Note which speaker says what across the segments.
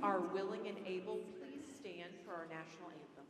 Speaker 1: are willing and able, please stand for our national anthem.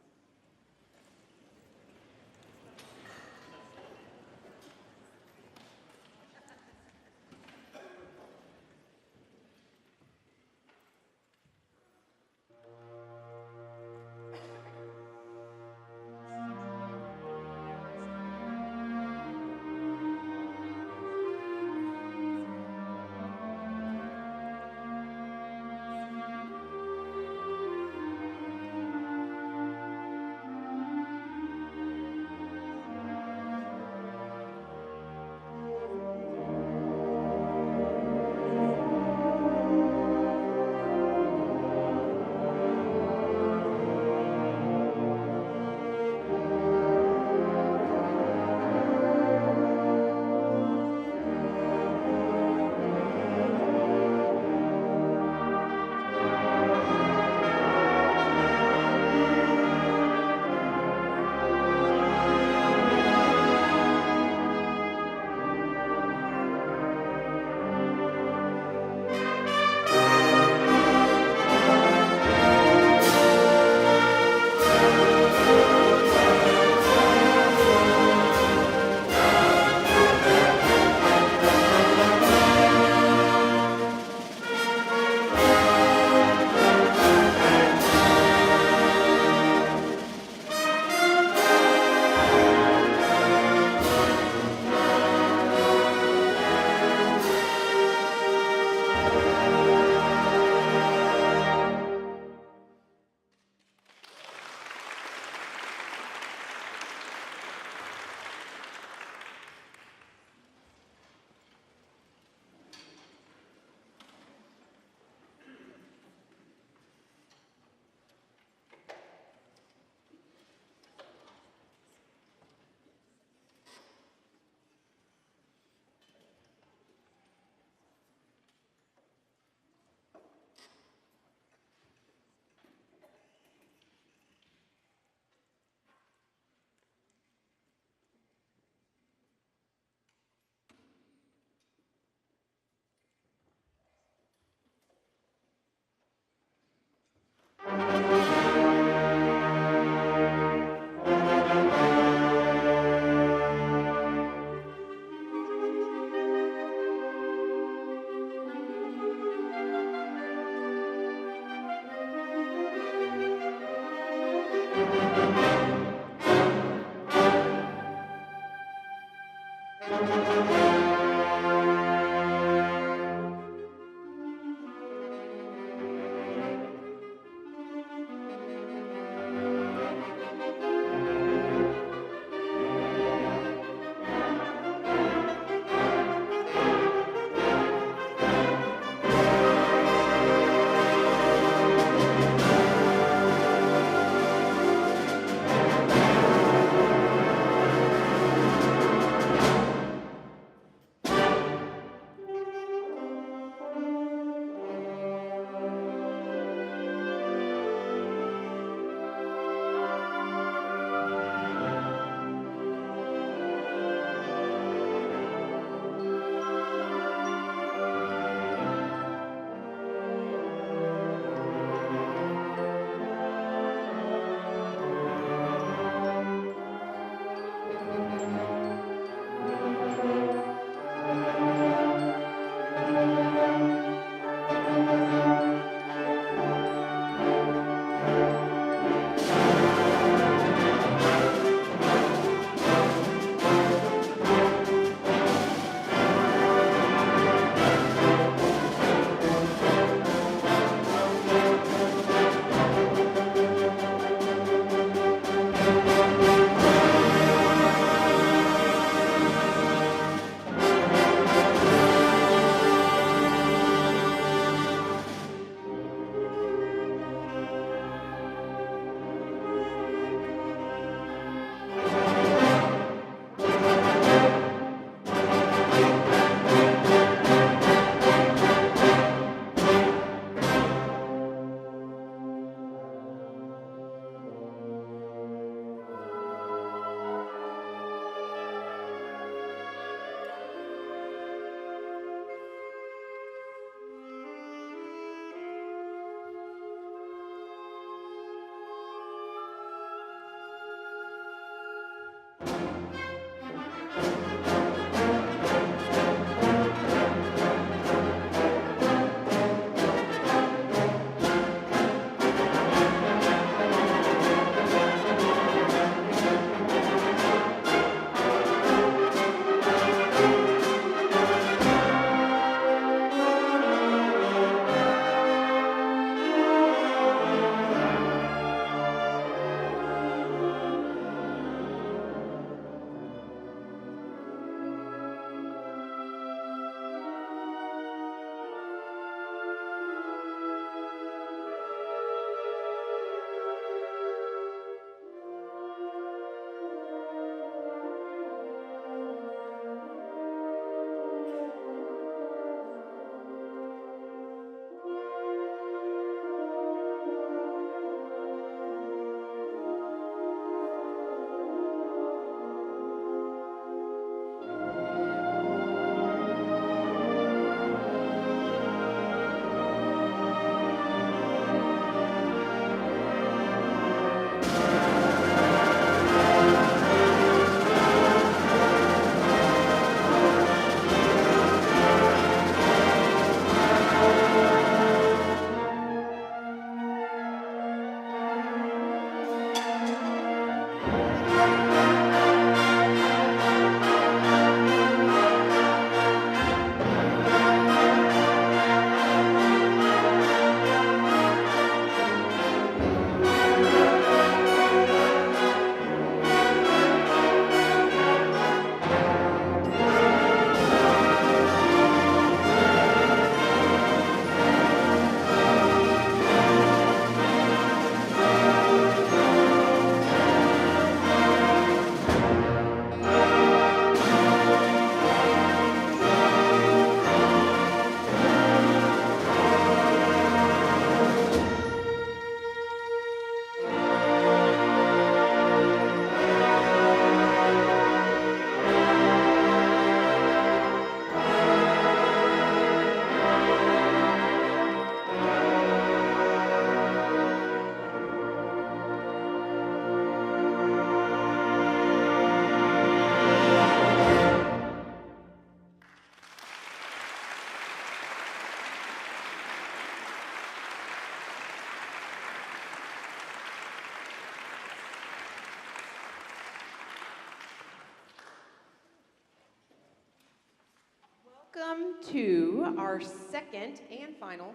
Speaker 1: Welcome to our second and final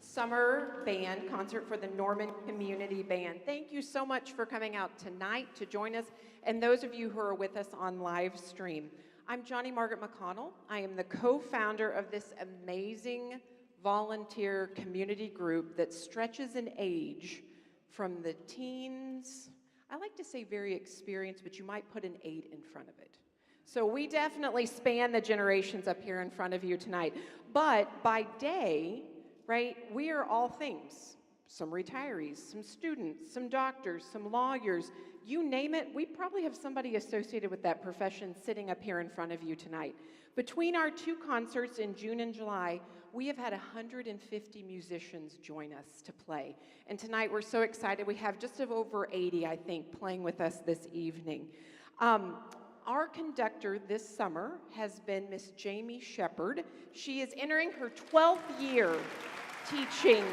Speaker 1: summer band concert for the Norman Community Band. Thank you so much for coming out tonight to join us, and those of you who are with us on live stream. I'm Johnny Margaret McConnell. I am the co-founder of this amazing volunteer community group that stretches in age from the teens, I like to say very experienced, but you might put an 8 in front of it. So we definitely span the generations up here in front of you tonight. But by day, right, we are all things. Some retirees, some students, some doctors, some lawyers, you name it, we probably have somebody associated with that profession sitting up here in front of you tonight. Between our two concerts in June and July, we have had 150 musicians join us to play. And tonight we're so excited. We have just over 80, I think, playing with us this evening. Our conductor this summer has been Miss Jamie Shepard. She is entering her 12th year teaching.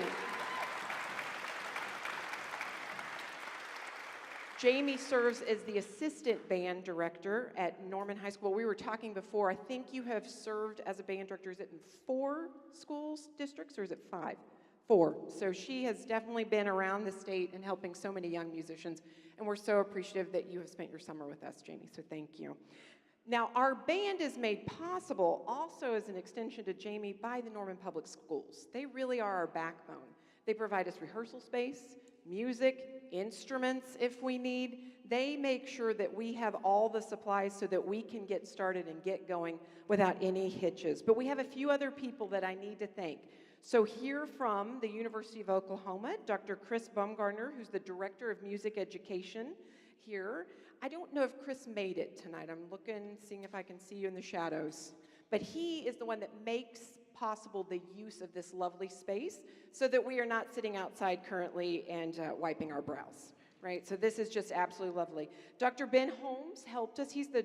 Speaker 1: Jamie serves as the assistant band director at Norman High School. We were talking before, I think you have served as a band director, is it in 4 schools, districts, or is it 5? 4. So she has definitely been around the state and helping so many young musicians, and we're so appreciative that you have spent your summer with us, Jamie, so thank you. Now, our band is made possible also as an extension to Jamie by the Norman Public Schools. They really are our backbone. They provide us rehearsal space, music, instruments if we need. They make sure that we have all the supplies so that we can get started and get going without any hitches. But we have a few other people that I need to thank. So here from the University of Oklahoma, Dr. Chris Baumgartner, who's the Director of Music Education here. I don't know if Chris made it tonight. I'm looking, seeing if I can see you in the shadows. But he is the one that makes possible the use of this lovely space so that we are not sitting outside currently and wiping our brows, right? So this is just absolutely lovely. Dr. Ben Holmes helped us. He's the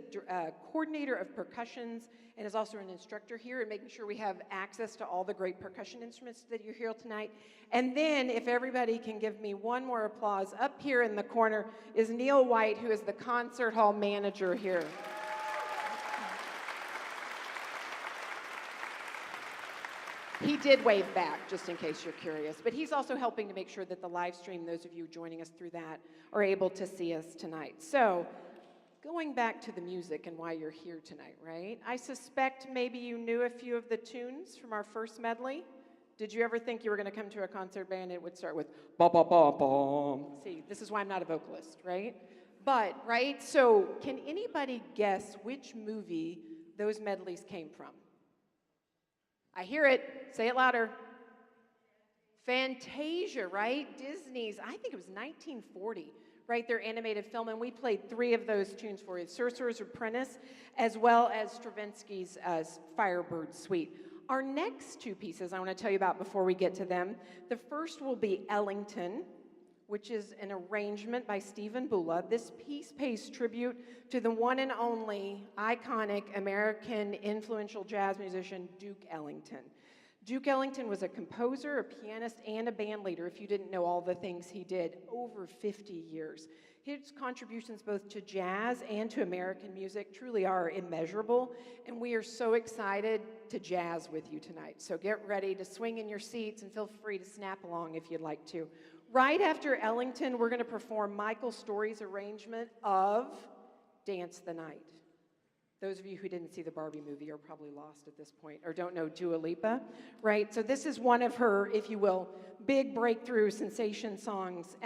Speaker 1: coordinator of percussions and is also an instructor here and making sure we have access to all the great percussion instruments that you hear tonight. And then, if everybody can give me one more applause, up here in the corner is Neil White, who is the concert hall manager here. He did wave back, just in case you're curious. But he's also helping to make sure that the live stream, those of you joining us through that, are able to see us tonight. So, going back to the music and why you're here tonight, right? I suspect maybe you knew a few of the tunes from our first medley. Did you ever think you were going to come to a concert band and it would start with ba ba ba ba? See, this is why I'm not a vocalist, right? But, right? So, can anybody guess which movie those medleys came from? I hear it. Say it louder. Fantasia, right? Disney's, I think it was 1940, right? Their animated film, and we played 3 of those tunes for you. Sorcerer's Apprentice, as well as Stravinsky's Firebird Suite. Our next 2 pieces I want to tell you about before we get to them. The first will be Ellington, which is an arrangement by Stephen Bula. This piece pays tribute to the one and only iconic American influential jazz musician, Duke Ellington. Duke Ellington was a composer, a pianist, and a band leader, if you didn't know all the things he did, over 50 years. His contributions both to jazz and to American music truly are immeasurable, and we are so excited to jazz with you tonight. So get ready to swing in your seats and feel free to snap along if you'd like to. Right after Ellington, we're going to perform Michael Story's arrangement of Dance the Night. Those of you who didn't see the Barbie movie are probably lost at this point or don't know Dua Lipa, right? So this is one of her, if you will, big breakthrough sensation songs.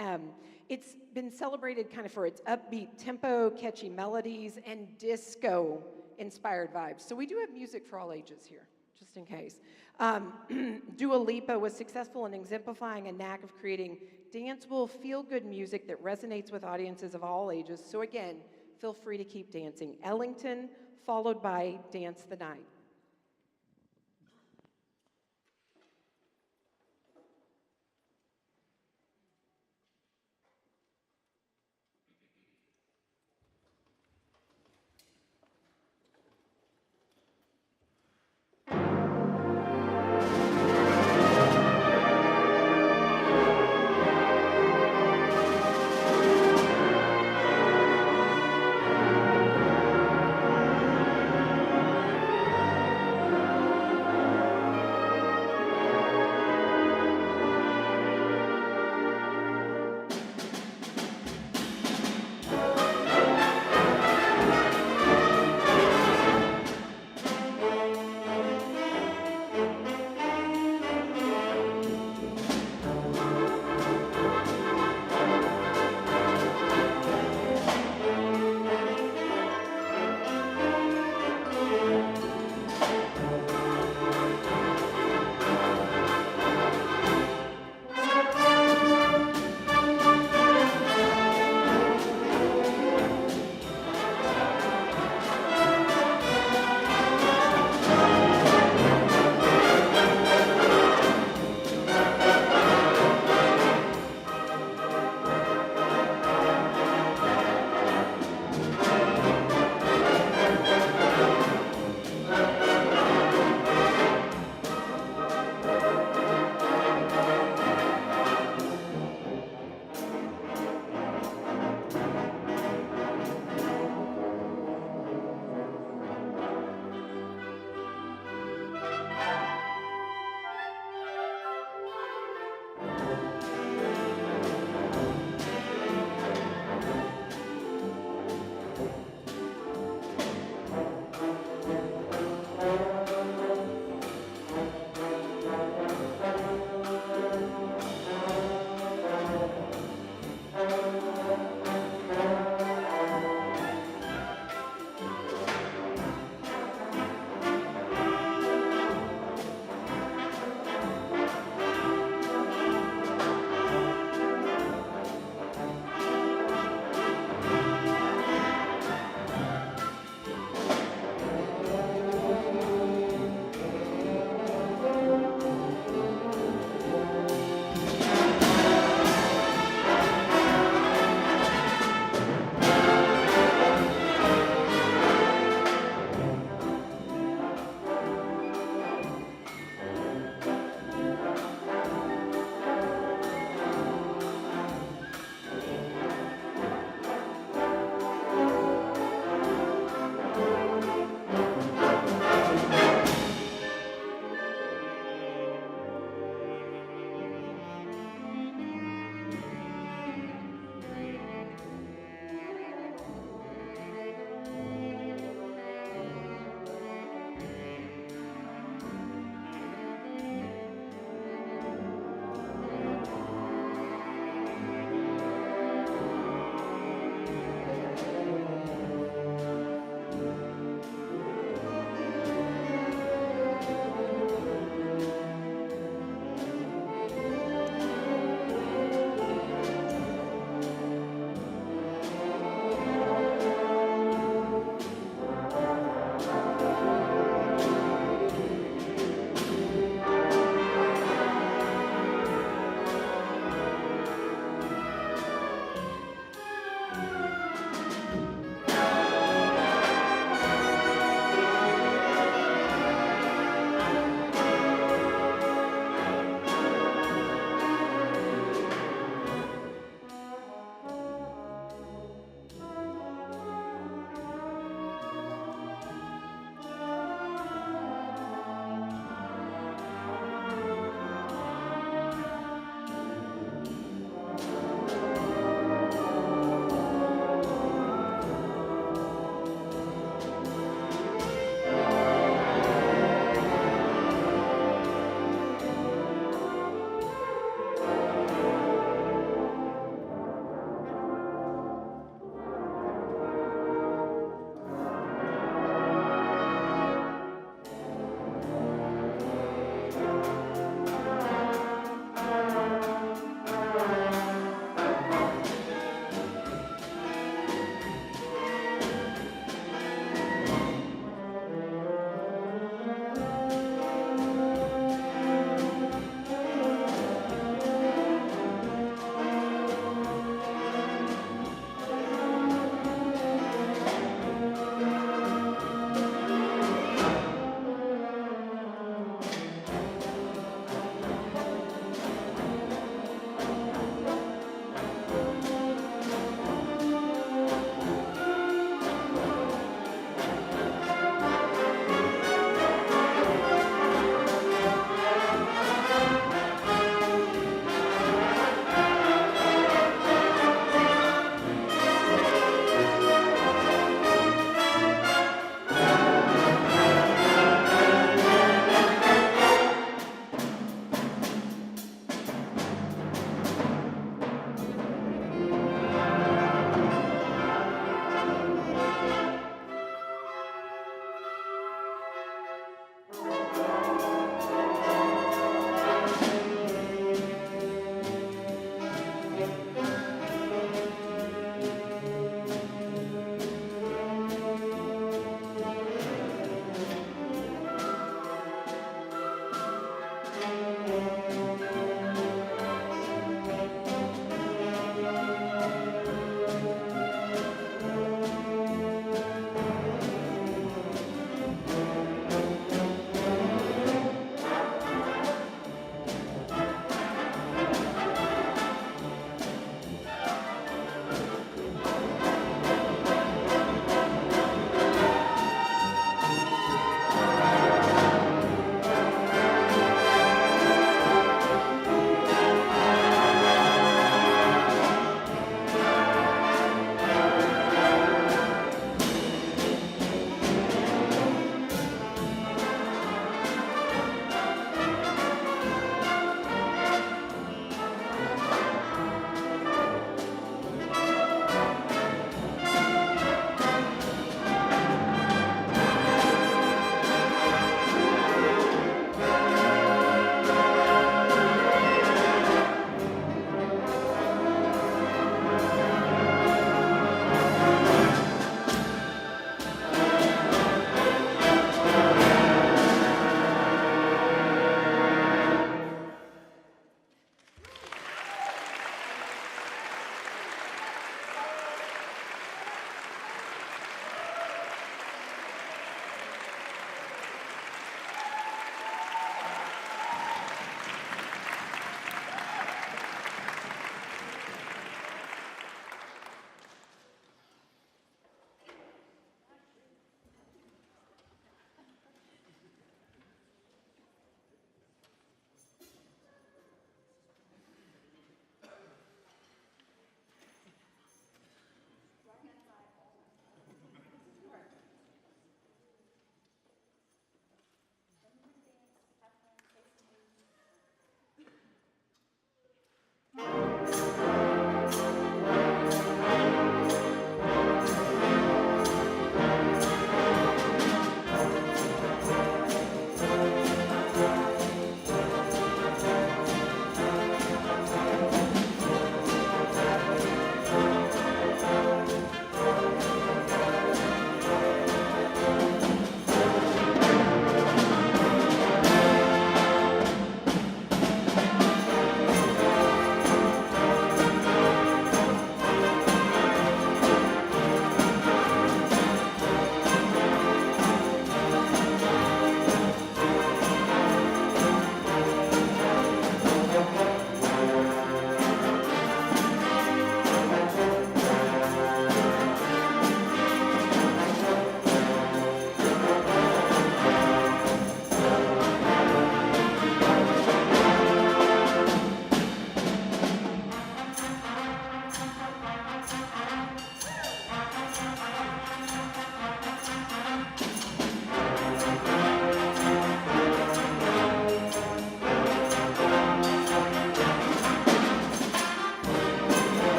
Speaker 1: It's been celebrated kind of for its upbeat tempo, catchy melodies, and disco-inspired vibes. So we do have music for all ages here, just in case. Dua Lipa was successful in exemplifying a knack of creating danceable, feel-good music that resonates with audiences of all ages. So again, feel free to keep dancing. Ellington, followed by Dance the Night.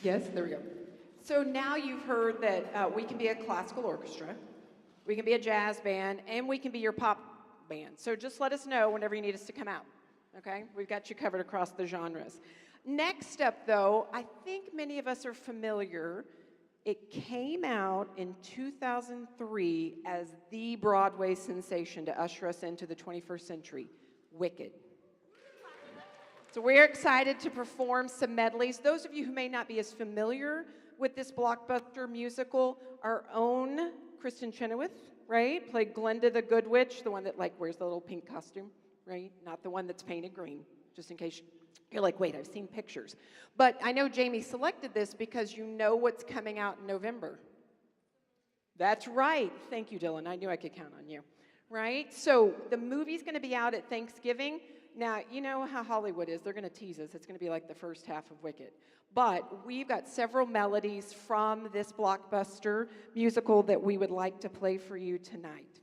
Speaker 1: Yes, there we go. So now you've heard that we can be a classical orchestra, we can be a jazz band, and we can be your pop band. So just let us know whenever you need us to come out, okay? We've got you covered across the genres. Next up, though, I think many of us are familiar. It came out in 2003 as the Broadway sensation to usher us into the 21st century, Wicked. So we're excited to perform some medleys. Those of you who may not be as familiar with this blockbuster musical, our own Kristen Chenoweth, right, played Glinda the Good Witch, the one that like wears the little pink costume, right? Not the one that's painted green, just in case you're like, wait, I've seen pictures. But I know Jamie selected this because you know what's coming out in November. That's right. Thank you, Dylan. I knew I could count on you, right? So the movie's going to be out at Thanksgiving. Now, you know how Hollywood is. They're going to tease us. It's going to be like the first half of Wicked. But we've got several melodies from this blockbuster musical that we would like to play for you tonight.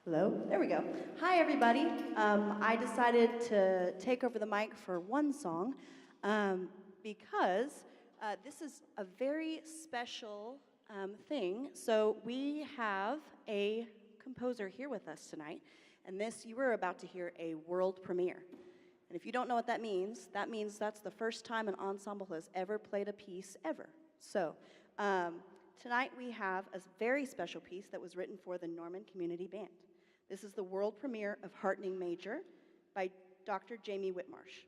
Speaker 2: Hello, there we go. Hi, everybody. I decided to take over the mic for one song because this is a very special thing. So we have a composer here with us tonight, and this, you are about to hear a world premiere. And if you don't know what that means that's the first time an ensemble has ever played a piece ever. So tonight we have a very special piece that was written for the Norman Community Band. This is the world premiere of Heartening Major by Dr. Jamie Whitmarsh.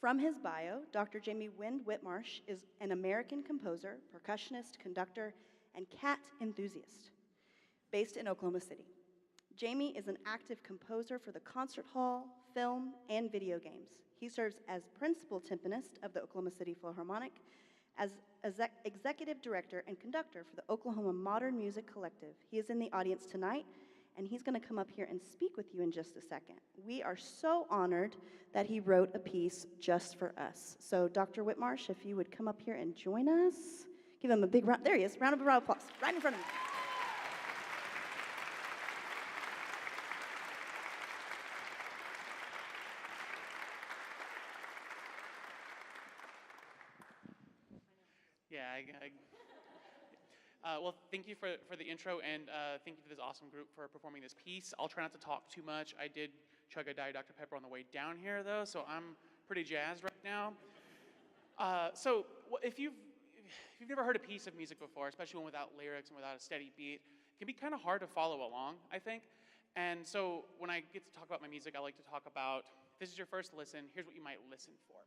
Speaker 2: From his bio, Dr. Jamie Wind Whitmarsh is an American composer, percussionist, conductor, and cat enthusiast based in Oklahoma City. Jamie is an active composer for the concert hall, film, and video games. He serves as principal timpanist of the Oklahoma City Philharmonic, as executive director and conductor for the Oklahoma Modern Music Collective. He is in the audience tonight, and he's going to come up here and speak with you in just a second. We are so honored that he wrote a piece just for us. So Dr. Whitmarsh, if you would come up here and join us. Give him a big round, there he is, round of applause, right in front of him.
Speaker 3: Yeah, well, thank you for the intro, and thank you to this awesome group for performing this piece. I'll try not to talk too much. I did chug a Diet Dr. Pepper on the way down here, though, so I'm pretty jazzed right now. So if you've never heard a piece of music before, especially one without lyrics and without a steady beat, it can be kind of hard to follow along, I think. And so when I get to talk about my music, I like to talk about, if this is your first listen, here's what you might listen for.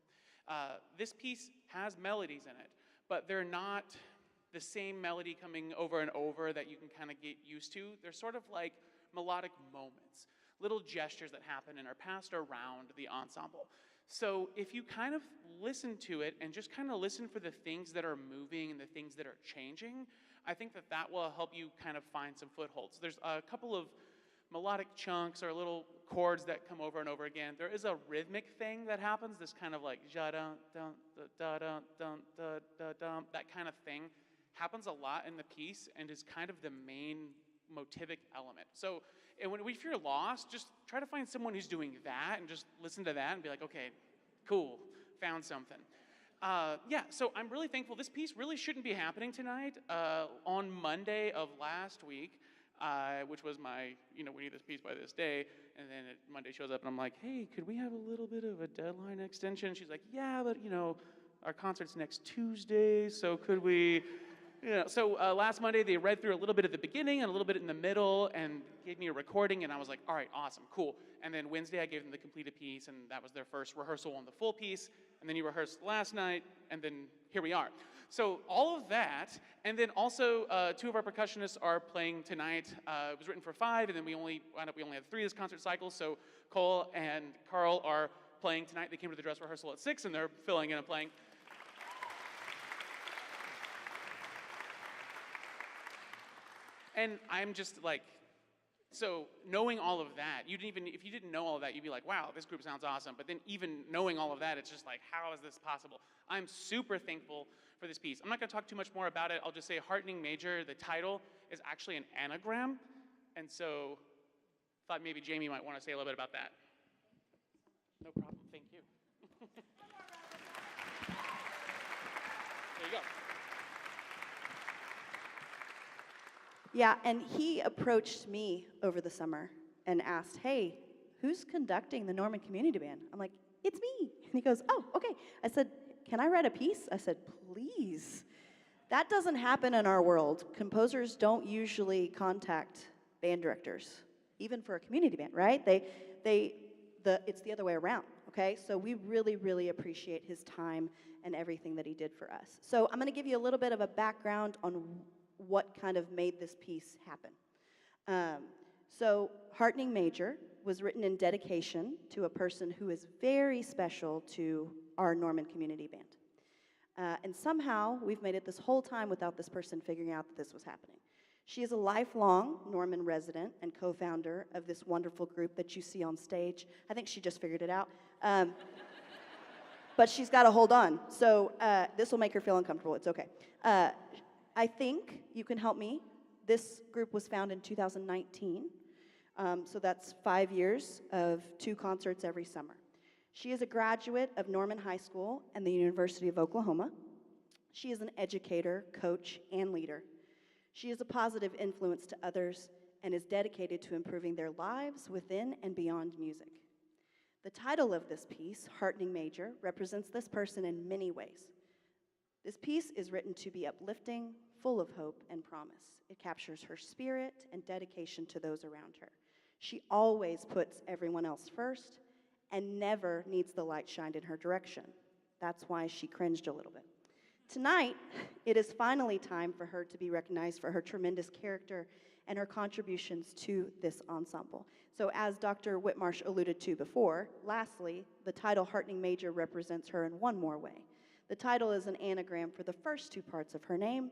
Speaker 3: This piece has melodies in it, but they're not the same melody coming over and over that you can kind of get used to. They're sort of like melodic moments, little gestures that happen and are passed around the ensemble. So if you kind of listen to it and just kind of listen for the things that are moving and the things that are changing, I think that will help you kind of find some footholds. There's a couple of melodic chunks or little chords that come over and over again. There is a rhythmic thing that happens, this kind of like ja-dun, dun, da-dun, dun, da-dun, that kind of thing happens a lot in the piece and is kind of the main motivic element. So if you're lost, just try to find someone who's doing that and just listen to that and be like, okay, cool, found something. Yeah, so I'm really thankful. This piece really shouldn't be happening tonight. On Monday of last week, which was my, we need this piece by this day, and then Monday shows up and I'm like, hey, could we have a little bit of a deadline extension? She's like, yeah, but our concert's next Tuesday, so could we, So last Monday they read through a little bit at the beginning and a little bit in the middle and gave me a recording, and I was like, all right, awesome, cool. And then Wednesday I gave them the completed piece, and that was their first rehearsal on the full piece, and then you rehearsed last night, and then here we are. So all of that, and then also two of our percussionists are playing tonight. It was written for 5, and then we only had 3 this concert cycle, so Cole and Carl are playing tonight. They came to the dress rehearsal at 6, and they're filling in and playing. And I'm just like, so knowing all of that, if you didn't know all of that, you'd be like, wow, this group sounds awesome. But then even knowing all of that, it's just like, how is this possible? I'm super thankful for this piece. I'm not gonna talk too much more about it. I'll just say Heartening Major, the title, is actually an anagram. And so I thought maybe Jamie might wanna say a little bit about that. No problem, thank you. There you go.
Speaker 2: Yeah, and he approached me over the summer and asked, hey, who's conducting the Norman Community Band? I'm like, it's me. And he goes, oh, okay. I said, can I write a piece? I said, please. That doesn't happen in our world. Composers don't usually contact band directors, even for a community band, right? It's the other way around, okay? So we really, really appreciate his time and everything that he did for us. So I'm gonna give you a little bit of a background on what kind of made this piece happen. So Heartening Major was written in dedication to a person who is very special to our Norman Community Band. And somehow we've made it this whole time without this person figuring out that this was happening. She is a lifelong Norman resident and co-founder of this wonderful group that you see on stage. I think she just figured it out. But she's got to hold on. So this will make her feel uncomfortable. It's okay. I think you can help me. This group was founded in 2019. So that's 5 years of 2 concerts every summer. She is a graduate of Norman High School and the University of Oklahoma. She is an educator, coach, and leader. She is a positive influence to others and is dedicated to improving their lives within and beyond music. The title of this piece, Heartening Major, represents this person in many ways. This piece is written to be uplifting, full of hope and promise. It captures her spirit and dedication to those around her. She always puts everyone else first and never needs the light shined in her direction. That's why she cringed a little bit. Tonight, it is finally time for her to be recognized for her tremendous character and her contributions to this ensemble. So as Dr. Whitmarsh alluded to before, lastly, the title Heartening Major represents her in one more way. The title is an anagram for the first 2 parts of her name,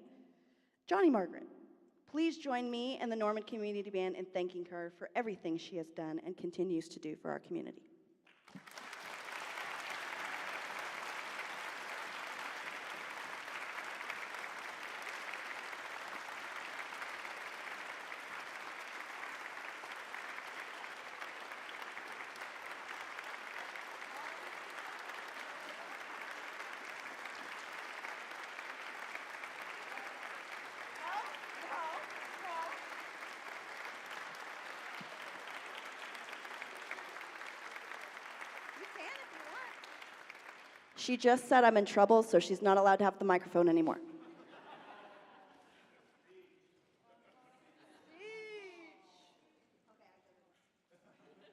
Speaker 2: Johnny Margaret. Please join me and the Norman Community Band in thanking her for everything she has done and continues to do for our community. She just said I'm in trouble, so she's not allowed to have the microphone anymore.
Speaker 1: Still, okay.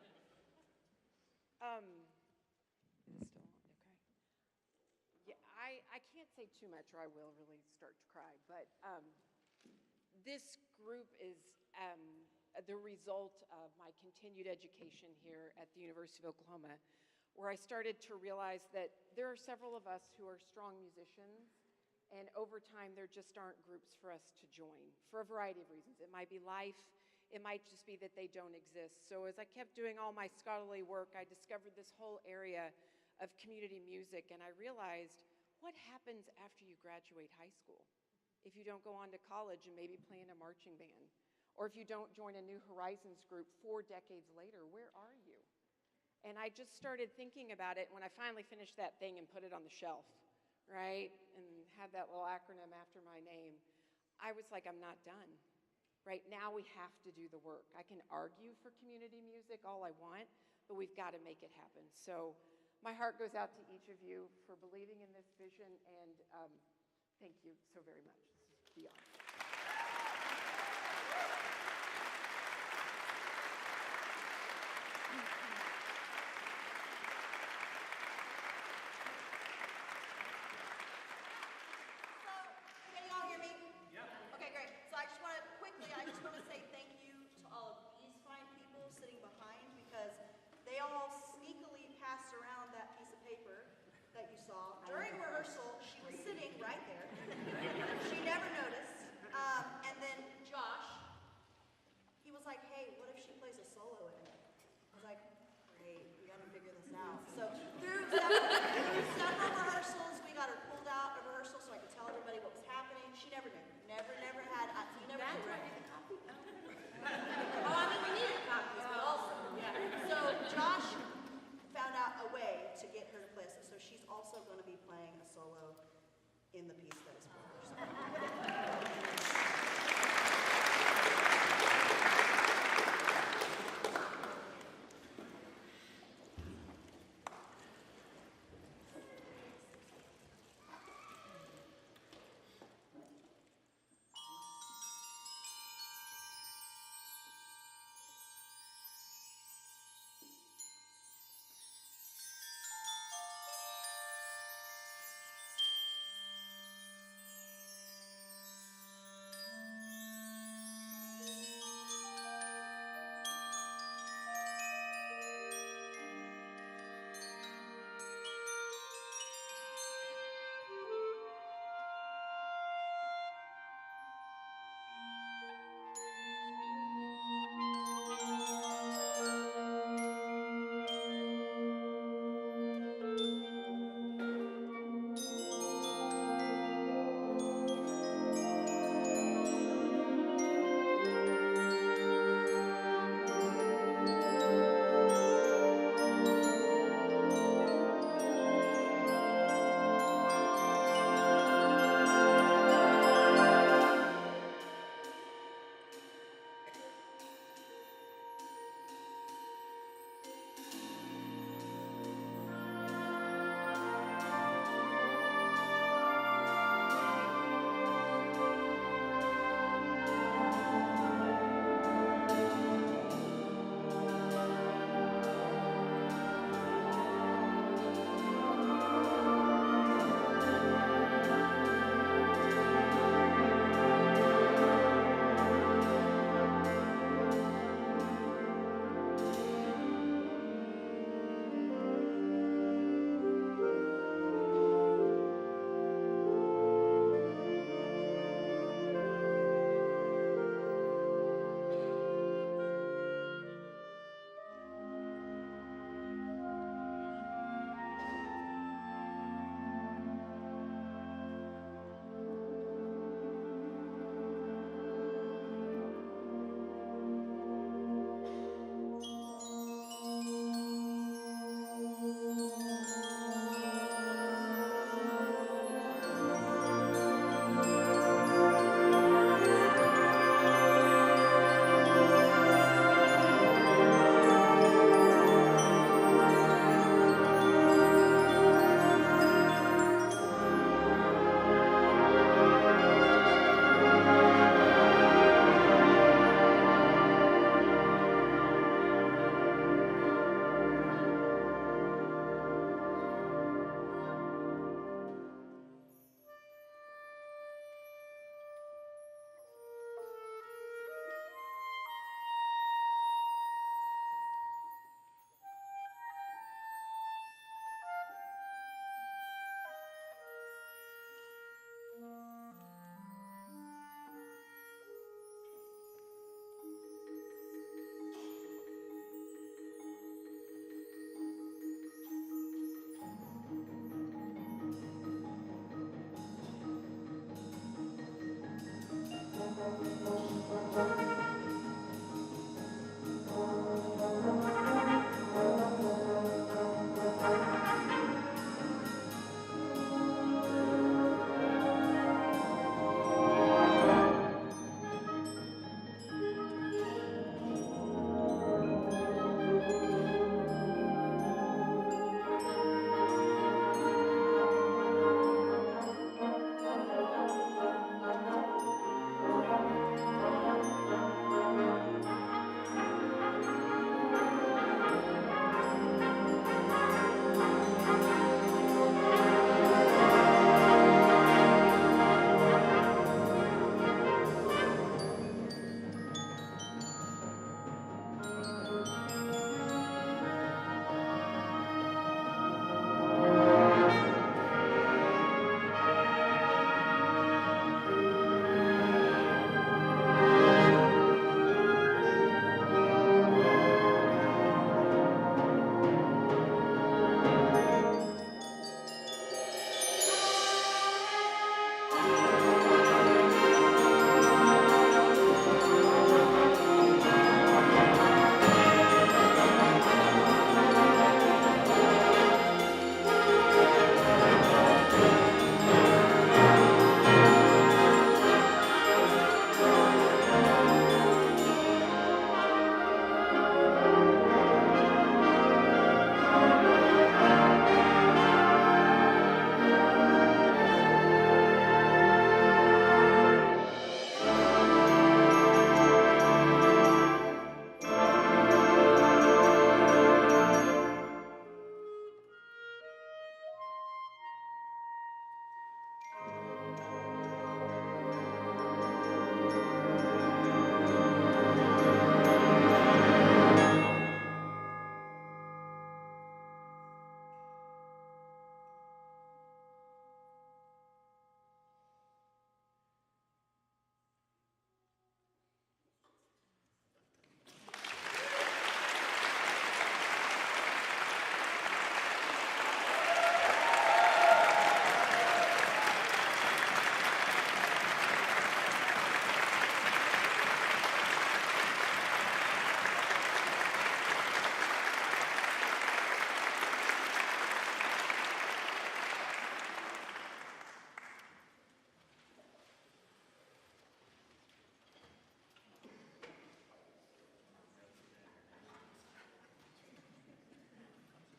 Speaker 1: Yeah, I can't say too much or I will really start to cry, but this group is the result of my continued education here at the University of Oklahoma, where I started to realize that there are several of us who are strong musicians, and over time there just aren't groups for us to join for a variety of reasons. It might be life, it might just be that they don't exist. So as I kept doing all my scholarly work, I discovered this whole area of community music, and I realized, what happens after you graduate high school? If you don't go on to college and maybe play in a marching band, or if you don't join a New Horizons group 4 decades later, where are you? And I just started thinking about it when I finally finished that thing and put it on the shelf, right? And had that little acronym after my name. I was like, I'm not done. Right now we have to do the work. I can argue for community music all I want, but we've got to make it happen. So my heart goes out to each of you for believing in this vision, and thank you so very much. This is beyond.
Speaker 2: Can you all hear me? Yeah. Okay, great. So I just want to say thank you to all of these fine people sitting behind, because they all sneakily passed around that piece of paper that you saw. During rehearsal, she was sitting right there. She never noticed. And then Josh, he was like, hey, what if she plays a solo in it? I was like, great, we got to figure this out. So through several rehearsals, we got her pulled out of rehearsal so I could tell everybody what was happening. She never knew. Never had. You never knew, right? Oh, I mean, we needed copies, but also. Yeah. So Josh found out a way to get her to play this. So she's also going to be playing a solo in the piece that is for her.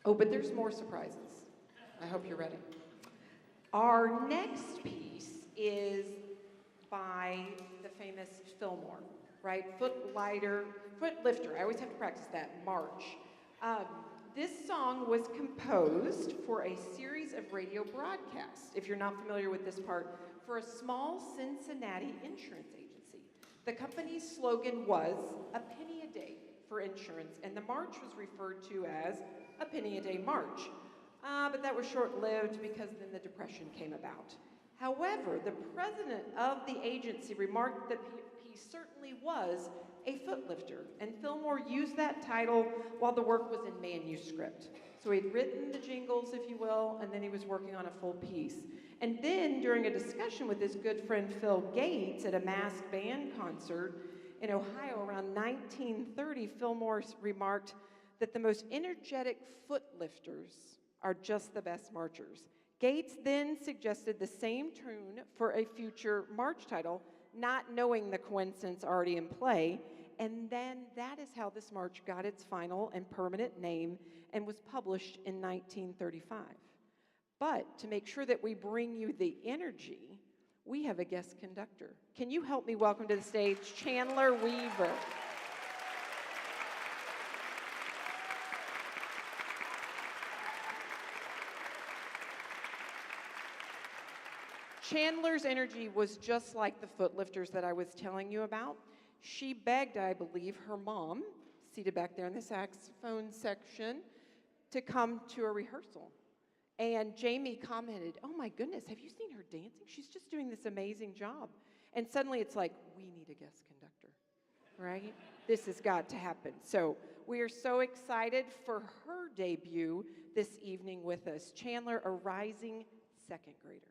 Speaker 1: Oh, but there's more surprises. I hope you're ready. Our next piece is by the famous Fillmore, right? Footlifter. I always have to practice that. March. This song was composed for a series of radio broadcasts, if you're not familiar with this part, for a small Cincinnati insurance agency. The company's slogan was "A penny a day for insurance," and the march was referred to as "A Penny a Day March." But that was short-lived because then the Depression came about. However, the president of the agency remarked that he certainly was a footlifter, and Fillmore used that title while the work was in manuscript. So he'd written the jingles, if you will, and then he was working on a full piece. And then, during a discussion with his good friend Phil Gates at a masked band concert in Ohio around 1930, Fillmore remarked that the most energetic footlifters are just the best marchers. Gates then suggested the same tune for a future march title, not knowing the coincidence already in play, and then that is how this march got its final and permanent name and was published in 1935. But to make sure that we bring you the energy, we have a guest conductor. Can you help me welcome to the stage Chandler Weaver? Chandler's energy was just like the footlifters that I was telling you about. She begged, I believe, her mom, seated back there in the saxophone section, to come to a rehearsal. And Jamie commented, "Oh my goodness, have you seen her dancing? She's just doing this amazing job." And suddenly it's like, we need a guest conductor, right? This has got to happen. So we are so excited for her debut this evening with us. Chandler, a rising second grader.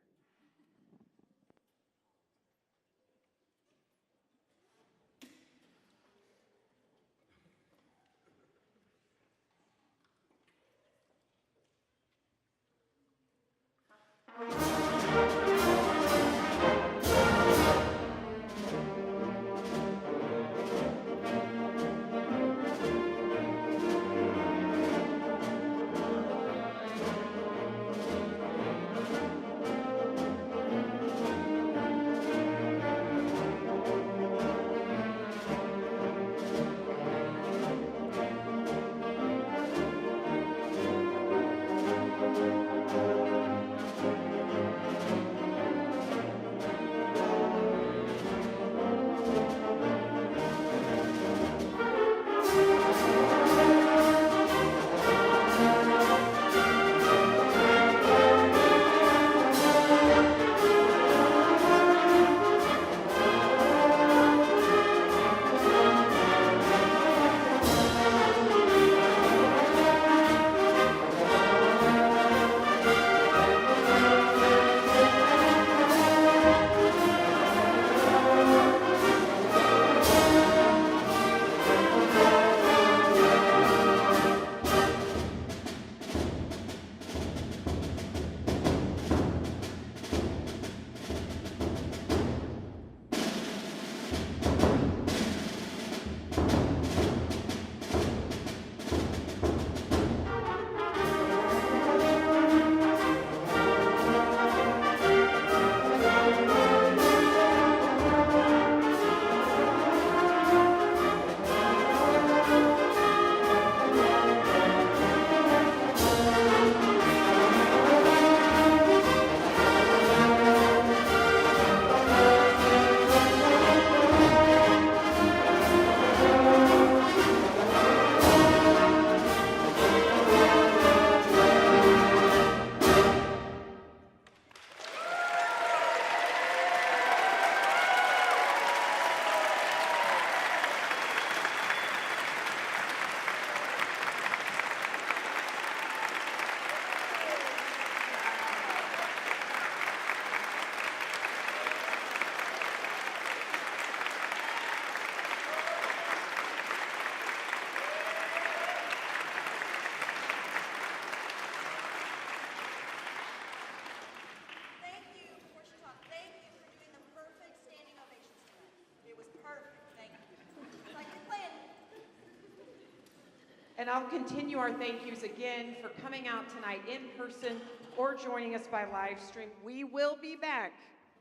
Speaker 1: And I'll continue our thank yous again for coming out tonight in person or joining us by live stream. We will be back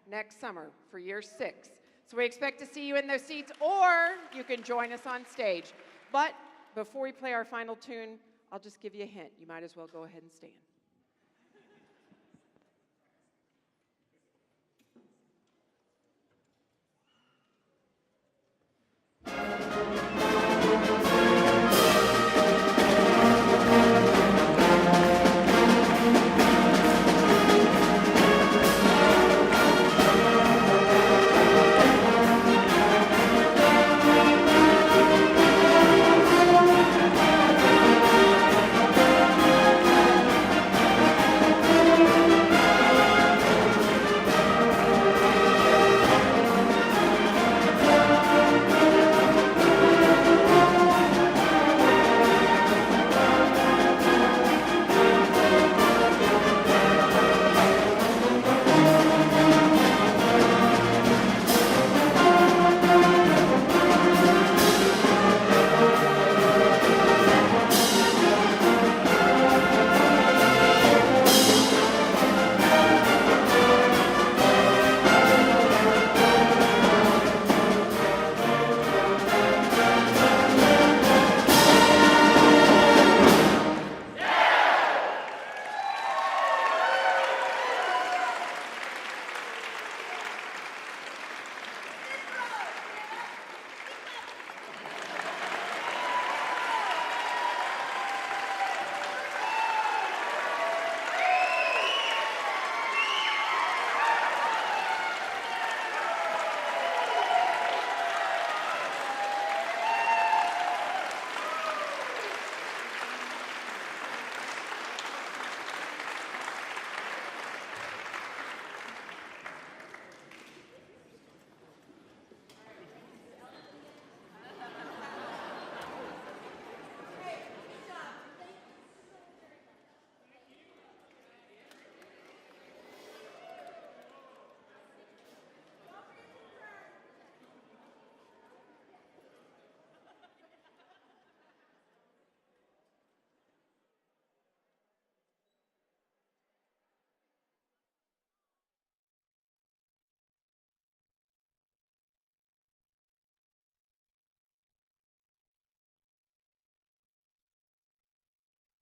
Speaker 1: next summer for year 6. So we expect to see you in those seats, or you can join us on stage. But before we play our final tune, I'll just give you a hint. You might as well go ahead and stand.